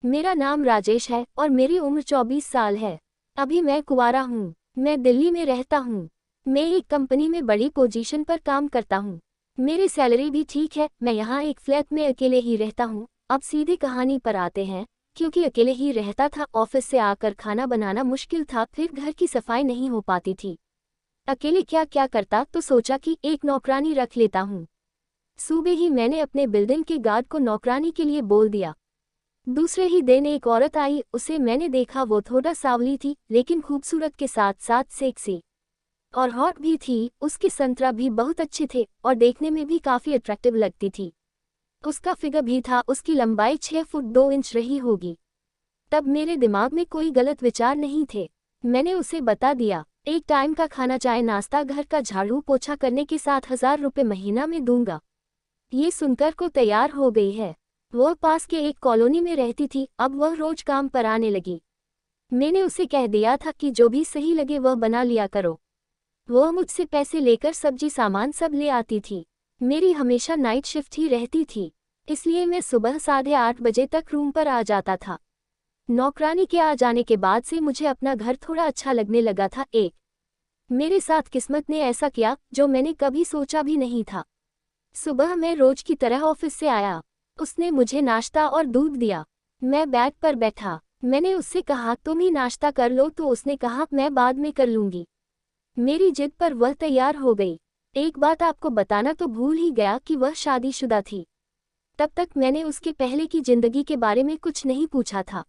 मेरा नाम राजेश है और मेरी उम्र 24 साल है। अभी मैं कुंवारा हूँ। मैं दिल्ली में रहता हूँ। मैं एक कंपनी में बड़ी पोजीशन पर काम करता हूँ। मेरी सैलरी भी ठीक है। मैं यहाँ एक फ्लैट में अकेले ही रहता हूँ। अब सीधी कहानी पर आते हैं। क्योंकि अकेले ही रहता था, ऑफिस से आकर खाना बनाना मुश्किल था, फिर घर की सफाई नहीं हो पाती थी। अकेले क्या क्या करता, तो सोचा कि एक नौकरानी रख लेता हूँ। सुबह ही मैंने अपने बिल्डिंग के गार्ड को नौकरानी के लिए बोल दिया। दूसरे ही दिन एक औरत आई, उसे मैंने देखा। वो थोड़ा सावली थी, लेकिन खूबसूरत के साथ साथ सेक्सी और हॉट भी थी। उसके संतरा भी बहुत अच्छे थे और देखने में भी काफी अट्रैक्टिव लगती थी। उसका फिगर भी था। उसकी लंबाई 6 फुट 2 इंच रही होगी। तब मेरे दिमाग में कोई गलत विचार नहीं थे। मैंने उसे बता दिया, एक टाइम का खाना, चाय, नाश्ता, घर का झाड़ू पोछा करने के 7,000 रुपये महीना में दूंगा। ये सुनकर को तैयार हो गई है। वह पास के एक कॉलोनी में रहती थी। अब वह रोज काम पर आने लगी। मैंने उसे कह दिया था कि जो भी सही लगे वह बना लिया करो। वह मुझसे पैसे लेकर सब्जी सामान सब ले आती थी। मेरी हमेशा नाइट शिफ्ट ही रहती थी, इसलिए मैं सुबह 8:30 बजे तक रूम पर आ जाता था। नौकरानी के आ जाने के बाद से मुझे अपना घर थोड़ा अच्छा लगने लगा था। एक मेरे साथ किस्मत ने ऐसा किया जो मैंने कभी सोचा भी नहीं था। सुबह मैं रोज की तरह ऑफिस से आया। उसने मुझे नाश्ता और दूध दिया। मैं बेड पर बैठा। मैंने उससे कहा, तुम ही नाश्ता कर लो, तो उसने कहा, मैं बाद में कर लूंगी। मेरी जिद पर वह तैयार हो गई। एक बात आपको बताना तो भूल ही गया कि वह शादीशुदा थी। तब तक मैंने उसके पहले की जिंदगी के बारे में कुछ नहीं पूछा था।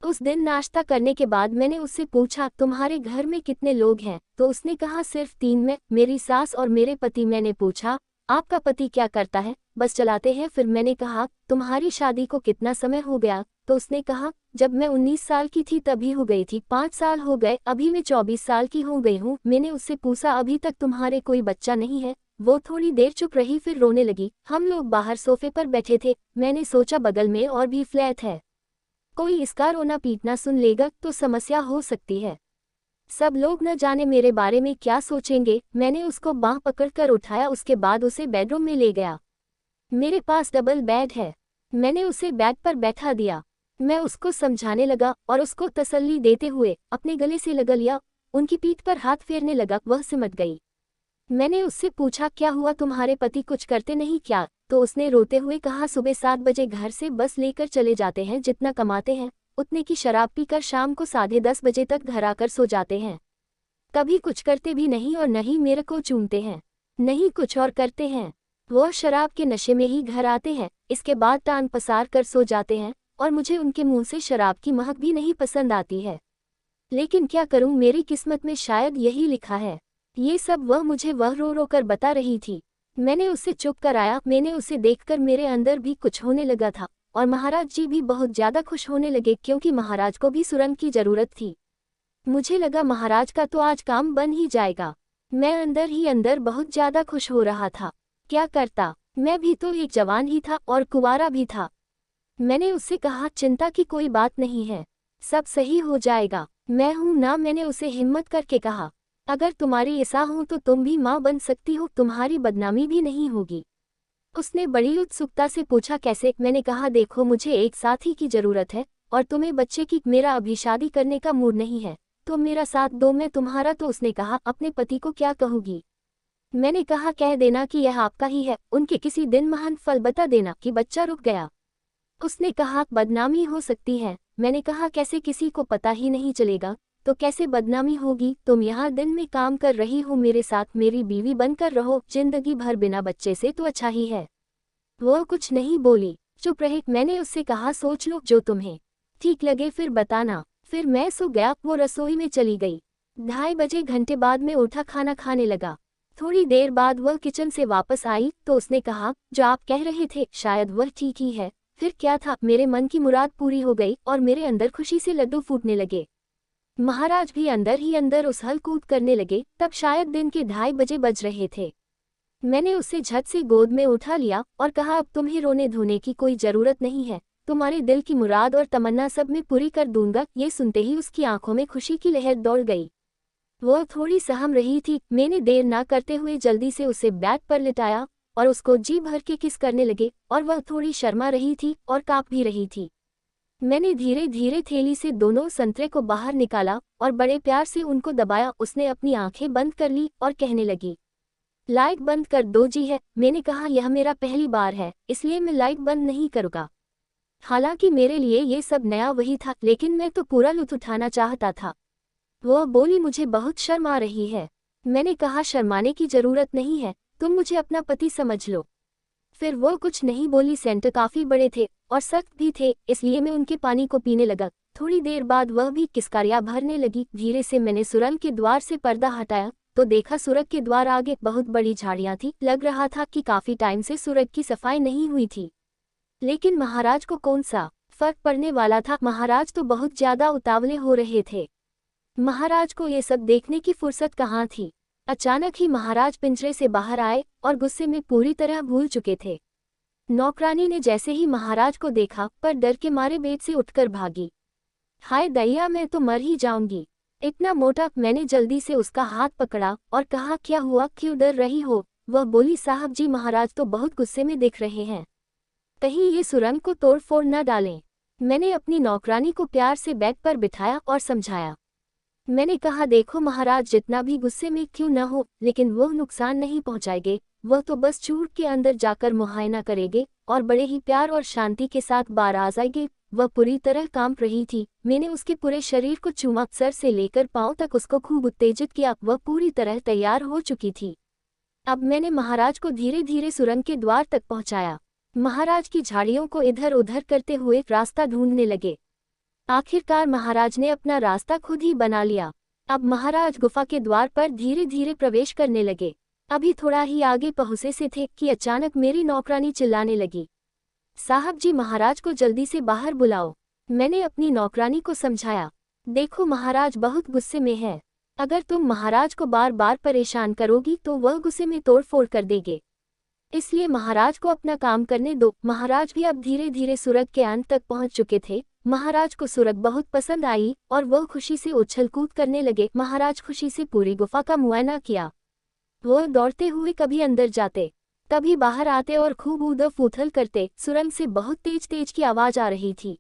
उस दिन नाश्ता करने के बाद मैंने उससे पूछा, तुम्हारे घर में कितने लोग हैं? तो उसने कहा, सिर्फ 3, मैं, मेरी सास और मेरे पति। मैंने पूछा, आपका पति क्या करता है? बस चलाते हैं। फिर मैंने कहा, तुम्हारी शादी को कितना समय हो गया? तो उसने कहा, जब मैं 19 साल की थी तभी हो गई थी। 5 साल हो गए, अभी मैं 24 साल की हो गई हूँ। मैंने उससे पूछा, अभी तक तुम्हारे कोई बच्चा नहीं है? वो थोड़ी देर चुप रही, फिर रोने लगी। हम लोग बाहर सोफे पर बैठे थे। मैंने सोचा बगल में और भी फ्लैट है, कोई इसका रोना पीटना सुन लेगा तो समस्या हो सकती है। सब लोग न जाने मेरे बारे में क्या सोचेंगे। मैंने उसको बांह पकड़कर उठाया, उसके बाद उसे बेडरूम में ले गया। मेरे पास डबल बेड है। मैंने उसे बेड पर बैठा दिया। मैं उसको समझाने लगा और उसको तसल्ली देते हुए अपने गले से लगा लिया। उनकी पीठ पर हाथ फेरने लगा। वह सिमट गई। मैंने उससे पूछा, क्या हुआ, तुम्हारे पति कुछ करते नहीं क्या? तो उसने रोते हुए कहा, सुबह 7 बजे घर से बस लेकर चले जाते हैं। जितना कमाते हैं उतने की शराब पीकर शाम को 10:30 बजे तक घर आकर सो जाते हैं। कभी कुछ करते भी नहीं और नहीं मेरे को चूमते हैं, नहीं कुछ और करते हैं। वो शराब के नशे में ही घर आते हैं, इसके बाद टांग पसार कर सो जाते हैं और मुझे उनके मुंह से शराब की महक भी नहीं पसंद आती है। लेकिन क्या करूं, मेरी किस्मत में शायद यही लिखा है। ये सब वह रो रो कर बता रही थी। मैंने उसे चुप कराया। मैंने उसे देखकर मेरे अंदर भी कुछ होने लगा था और महाराज जी भी बहुत ज्यादा खुश होने लगे, क्योंकि महाराज को भी सुरंग की जरूरत थी। मुझे लगा महाराज का तो आज काम बन ही जाएगा। मैं अंदर ही अंदर बहुत ज्यादा खुश हो रहा था। क्या करता, मैं भी तो एक जवान ही था और कुंवारा भी था। मैंने उससे कहा, चिंता की कोई बात नहीं है, सब सही हो जाएगा, मैं हूं ना। मैंने उसे हिम्मत करके कहा, अगर तुम्हारी ऐसा हो तो तुम भी माँ बन सकती हो, तुम्हारी बदनामी भी नहीं होगी। उसने बड़ी उत्सुकता से पूछा, कैसे? मैंने कहा, देखो, मुझे एक साथी की जरूरत है और तुम्हें बच्चे की। मेरा अभी शादी करने का मूड नहीं है, तो मेरा साथ दो, मैं तुम्हारा। तो उसने कहा, अपने पति को क्या कहूगी? मैंने कहा, कह देना कि यह आपका ही है, उनके किसी दिन महान फल बता देना कि बच्चा रुक गया। उसने कहा, बदनामी हो सकती है। मैंने कहा, कैसे? किसी को पता ही नहीं चलेगा तो कैसे बदनामी होगी? तुम यहाँ दिन में काम कर रही हो, मेरे साथ मेरी बीवी बनकर रहो जिंदगी भर, बिना बच्चे से तो अच्छा ही है। वो कुछ नहीं बोली, चुप रहे। मैंने उससे कहा, सोच लो, जो तुम्हें ठीक लगे फिर बताना। फिर मैं सो गया। वो रसोई में चली गई। 2:30 बजे, घंटे बाद में उठा, खाना खाने लगा। थोड़ी देर बाद वह किचन से वापस आई तो उसने कहा, जो आप कह रहे थे शायद वह ठीक ही है। फिर क्या था, मेरे मन की मुराद पूरी हो गई और मेरे अंदर खुशी से लड्डू फूटने लगे। महाराज भी अंदर ही अंदर उछल कूद करने लगे। तब शायद दिन के 2:30 बजे बज रहे थे। मैंने उसे झट से गोद में उठा लिया और कहा, अब तुम्हें रोने धोने की कोई जरूरत नहीं है, तुम्हारे दिल की मुराद और तमन्ना सब मैं पूरी कर दूंगा। ये सुनते ही उसकी आंखों में खुशी की लहर दौड़ गई। वह थोड़ी सहम रही थी। मैंने देर ना करते हुए जल्दी से उसे बेड पर लिटाया और उसको जी भर के किस करने लगे और वह थोड़ी शर्मा रही थी और कांप भी रही थी। मैंने धीरे धीरे थैली से दोनों संतरे को बाहर निकाला और बड़े प्यार से उनको दबाया। उसने अपनी आंखें बंद कर ली और कहने लगी, लाइट बंद कर दो जी है। मैंने कहा, यह मेरा पहली बार है, इसलिए मैं लाइट बंद नहीं करूँगा। हालांकि मेरे लिए ये सब नया वही था, लेकिन मैं तो पूरा लुत्फ उठाना चाहता था। वह बोली, मुझे बहुत शर्म आ रही है। मैंने कहा, शर्माने की जरूरत नहीं है, तुम मुझे अपना पति समझ लो। फिर वो कुछ नहीं बोली। सेंटर काफी बड़े थे और सख्त भी थे, इसलिए मैं उनके पानी को पीने लगा। थोड़ी देर बाद वह भी किस्कारियां भरने लगी। धीरे से मैंने सुरंग के द्वार से पर्दा हटाया तो देखा सुरंग के द्वार आगे बहुत बड़ी झाड़ियां थी। लग रहा था कि काफी टाइम से सुरंग की सफाई नहीं हुई थी। लेकिन महाराज को कौन सा फर्क पड़ने वाला था, महाराज तो बहुत ज्यादा उतावले हो रहे थे। महाराज को ये सब देखने की फुर्सत कहाँ थी। अचानक ही महाराज पिंजरे से बाहर आए और गुस्से में पूरी तरह भूल चुके थे। नौकरानी ने जैसे ही महाराज को देखा पर डर के मारे बेड से उठकर भागी। हाय दैया, मैं तो मर ही जाऊंगी, इतना मोटा। मैंने जल्दी से उसका हाथ पकड़ा और कहा, क्या हुआ, क्यों डर रही हो? वह बोली, साहब जी, महाराज तो बहुत गुस्से में दिख रहे हैं, कहीं ये सुरंग को तोड़ फोड़ न डालें। मैंने अपनी नौकरानी को प्यार से बेड पर बिठाया और समझाया। मैंने कहा, देखो महाराज, जितना भी गुस्से में क्यों न हो, लेकिन वो नुकसान नहीं पहुंचाएंगे। वह तो बस चूड़ के अंदर जाकर मुआयना करेंगे और बड़े ही प्यार और शांति के साथ बाहर आ जाएंगे। वह पूरी तरह कांप रही थी। मैंने उसके पूरे शरीर को चूमा, सर से लेकर पांव तक उसको खूब उत्तेजित किया। वह पूरी तरह तैयार हो चुकी थी। अब मैंने महाराज को धीरे धीरे सुरंग के द्वार तक पहुंचाया। महाराज की झाड़ियों को इधर उधर करते हुए रास्ता ढूंढने लगे। आखिरकार महाराज ने अपना रास्ता खुद ही बना लिया। अब महाराज गुफा के द्वार पर धीरे धीरे प्रवेश करने लगे। अभी थोड़ा ही आगे पहुंचे से थे कि अचानक मेरी नौकरानी चिल्लाने लगी, साहब जी, महाराज को जल्दी से बाहर बुलाओ। मैंने अपनी नौकरानी को समझाया, देखो महाराज बहुत गुस्से में है, अगर तुम महाराज को बार बार परेशान करोगी तो वह गुस्से में तोड़फोड़ कर देंगे, इसलिए महाराज को अपना काम करने दो। महाराज भी अब धीरे धीरे सुरंग के अंत तक पहुंच चुके थे। महाराज को सुरंग बहुत पसंद आई और वह खुशी से उछल कूद करने लगे। महाराज खुशी से पूरी गुफा का मुआयना किया। वह दौड़ते हुए कभी अंदर जाते, कभी बाहर आते और खूब ऊदल उथल करते। सुरंग से बहुत तेज तेज की आवाज आ रही थी,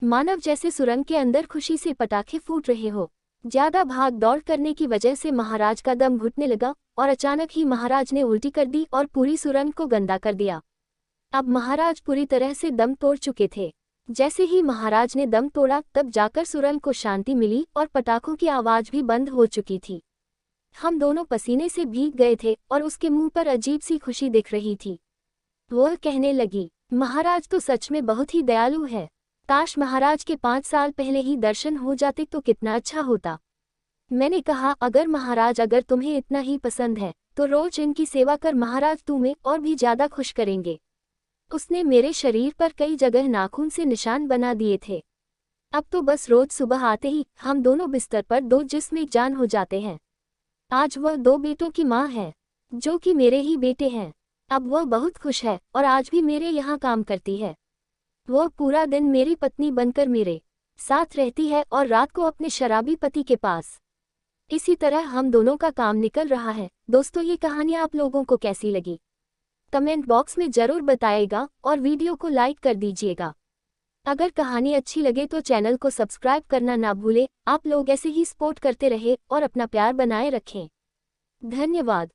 मानव जैसे सुरंग के अंदर खुशी से पटाखे फूट रहे हो। ज्यादा भाग दौड़ करने की वजह से महाराज का दम घुटने लगा और अचानक ही महाराज ने उल्टी कर दी और पूरी सुरंग को गंदा कर दिया। अब महाराज पूरी तरह से दम तोड़ चुके थे। जैसे ही महाराज ने दम तोड़ा तब जाकर सुरंग को शांति मिली और पटाखों की आवाज भी बंद हो चुकी थी। हम दोनों पसीने से भीग गए थे और उसके मुंह पर अजीब सी खुशी दिख रही थी। वह कहने लगी, महाराज तो सच में बहुत ही दयालु है। काश महाराज के 5 साल पहले ही दर्शन हो जाते तो कितना अच्छा होता। मैंने कहा, अगर महाराज, अगर तुम्हें इतना ही पसंद है तो रोज इनकी सेवा कर, महाराज तुम्हें और भी ज्यादा खुश करेंगे। उसने मेरे शरीर पर कई जगह नाखून से निशान बना दिए थे। अब तो बस रोज सुबह आते ही हम दोनों बिस्तर पर दो जिस्म एक जान हो जाते हैं। आज वह 2 बेटों की माँ है जो कि मेरे ही बेटे हैं। अब वह बहुत खुश है और आज भी मेरे यहाँ काम करती है। वह पूरा दिन मेरी पत्नी बनकर मेरे साथ रहती है और रात को अपने शराबी पति के पास। इसी तरह हम दोनों का काम निकल रहा है। दोस्तों, ये कहानी आप लोगों को कैसी लगी कमेंट बॉक्स में जरूर बताइएगा और वीडियो को लाइक कर दीजिएगा। अगर कहानी अच्छी लगे तो चैनल को सब्सक्राइब करना ना भूलें। आप लोग ऐसे ही सपोर्ट करते रहे और अपना प्यार बनाए रखें। धन्यवाद।